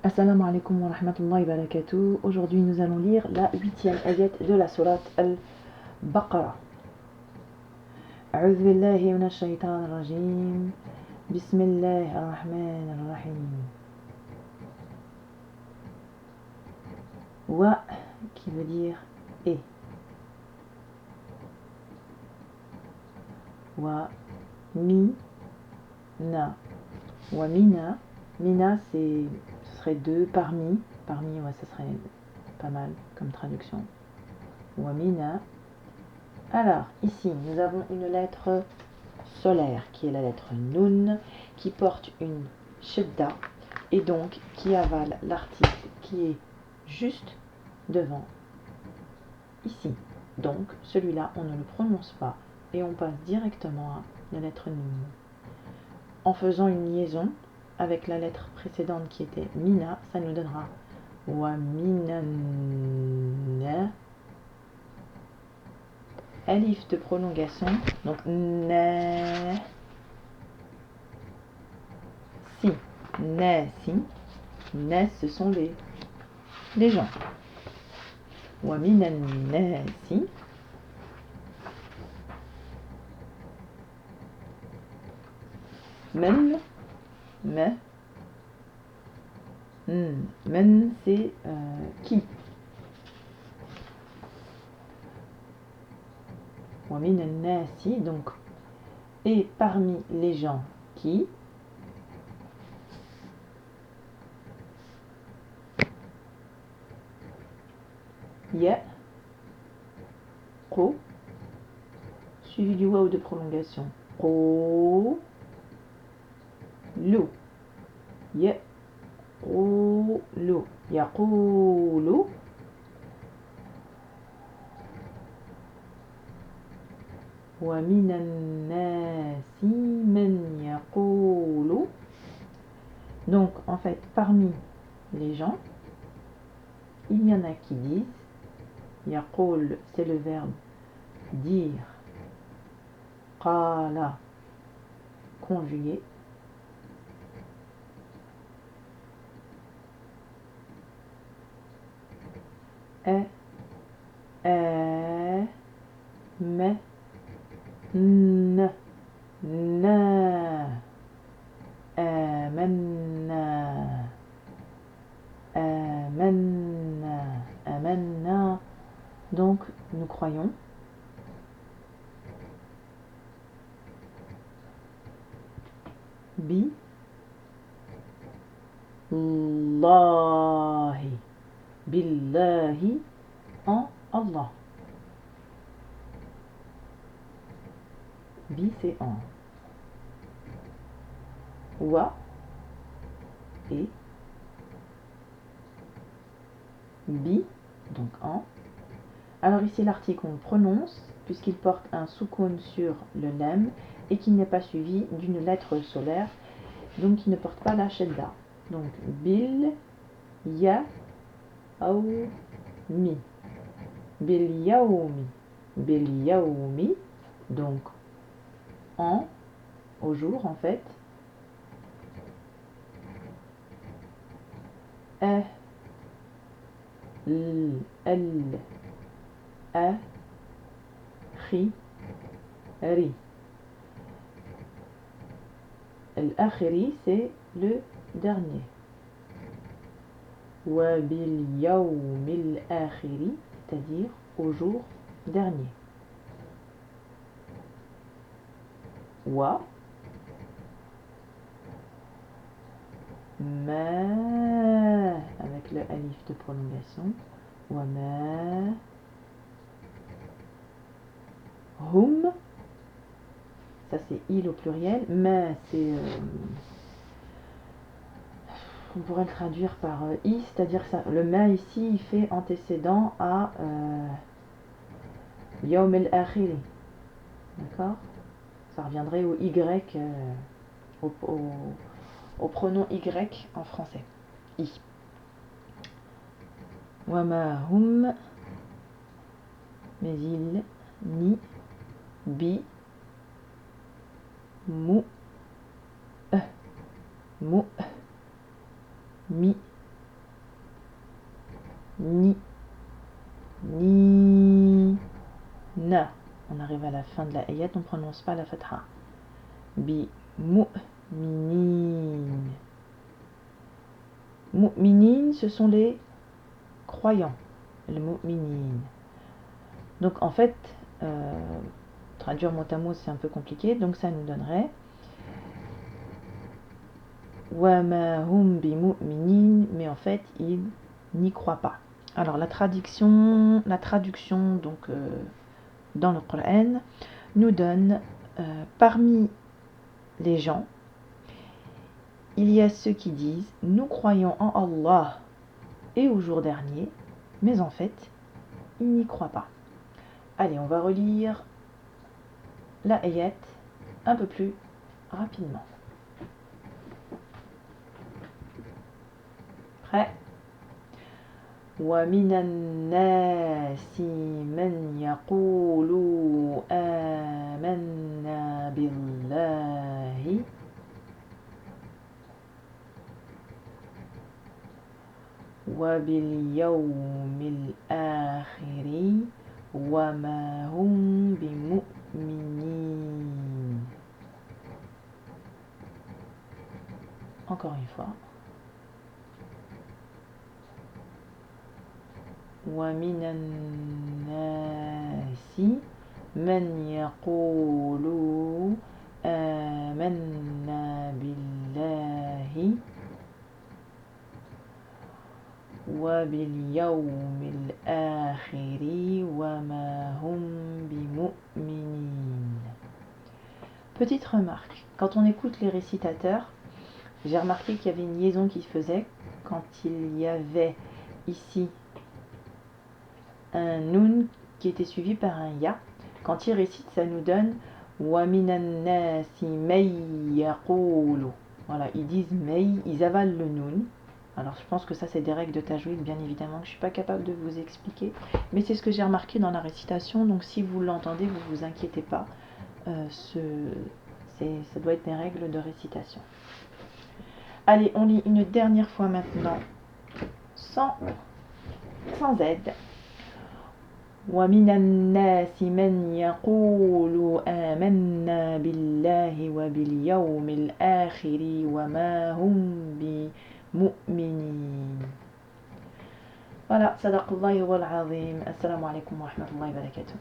Assalamu alaikum wa rahmatullahi wa barakatuh. Aujourd'hui, nous allons lire la 8e ayat de la sourate Al-Baqarah. A'udhu billahi minash shaytanir rajim. Bismillahir rahmanir rahim. Wa qui veut dire et. Wa mi na. Wa mina. Mina ce serait deux parmi. Parmi, ouais, ça serait pas mal comme traduction. Wa mina. Alors, ici, nous avons une lettre solaire qui est la lettre Nun, qui porte une shedda et donc qui avale l'article qui est juste devant ici. Donc, celui-là, on ne le prononce pas et on passe directement à la lettre Nun. En faisant une liaison avec la lettre précédente qui était Mina, ça nous donnera Wa minanna. Alif de prolongation, donc na si, na ce sont les gens. Wa minan nasi, men c'est qui. Wa minan nasi, donc et parmi les gens qui. Ya qo suivi du waw de prolongation. Qo lu ya qo lu yaqulu wa minan nasi man yaqulu. Donc en fait parmi les gens il y en a qui disent, yaqul c'est le verbe dire, qala conjugué, ma na amanna. Donc nous croyons. Bi Allahi, billahi, en Allah. Bi c'est en. Wa et bi, donc en. Alors ici l'article on le prononce puisqu'il porte un soukoun sur le lem et qu'il n'est pas suivi d'une lettre solaire, donc il ne porte pas la shedda. Donc bil ya ou mi, bil yaoumi, donc en, au jour en fait. Al-akhiri c'est le dernier. Wa bil yawmil akhiri, c'est-à-dire au jour dernier. Wa ma avec le alif de prolongation. Wa ma hum, ça c'est il au pluriel. Ma c'est on pourrait le traduire par i, c'est-à-dire ça. Le ma ici il fait antécédent à yawm al-akhiri, d'accord, ça reviendrait au y, au pronom y en français, i. Wa ma hum, mais il ni bi mu mi fin de la ayat, on ne prononce pas la fatha. Bi mu'minin. Mu'minin, ce sont les croyants. Les mu'minin. Donc en fait, traduire mot à mot, c'est un peu compliqué. Donc ça nous donnerait wa ma hum bi mu'minin, mais en fait, ils n'y croient pas. Alors la traduction donc dans le Coran nous donne parmi les gens, il y a ceux qui disent nous croyons en Allah et au jour dernier, mais en fait, ils n'y croient pas. Allez, on va relire la ayat un peu plus rapidement. Prêt? وَمِنَ النَّاسِ مَنْ يَقُولُ آمَنَّا بِاللَّهِ وَبِالْيَوْمِ الْآخِرِ وَمَا هُمْ بِمُؤْمِنِينَ. Encore une fois. وَمِنَ النَّاسِ مَنْ يَقُولُ آمَنَّا بِاللَّهِ وَبِالْيَوْمِ الْآخِرِ وَمَا هُمْ بِمُؤْمِنِينَ. Petite remarque, quand on écoute les récitateurs, j'ai remarqué qu'il y avait une liaison qui se faisait quand il y avait ici un nun qui était suivi par un ya. Quand il récite, ça nous donne wa minan nasi may yaqulu. Voilà, ils disent may, ils avalent le nun. Alors je pense que ça c'est des règles de tajwid, bien évidemment, que je ne suis pas capable de vous expliquer, mais c'est ce que j'ai remarqué dans la récitation, donc si vous l'entendez, vous ne vous inquiétez pas, ça doit être des règles de récitation. Allez, on lit une dernière fois maintenant, sans aide. وَمِنَ النَّاسِ مَنْ يَقُولُ آمَنَّا بِاللَّهِ وَبِالْيَوْمِ الْآخِرِ وَمَا هُمْ بِمُؤْمِنِينَ. Voilà, sadaqallahu wal azim. Assalamu alaikum wa rahmatullahi wa barakatuh.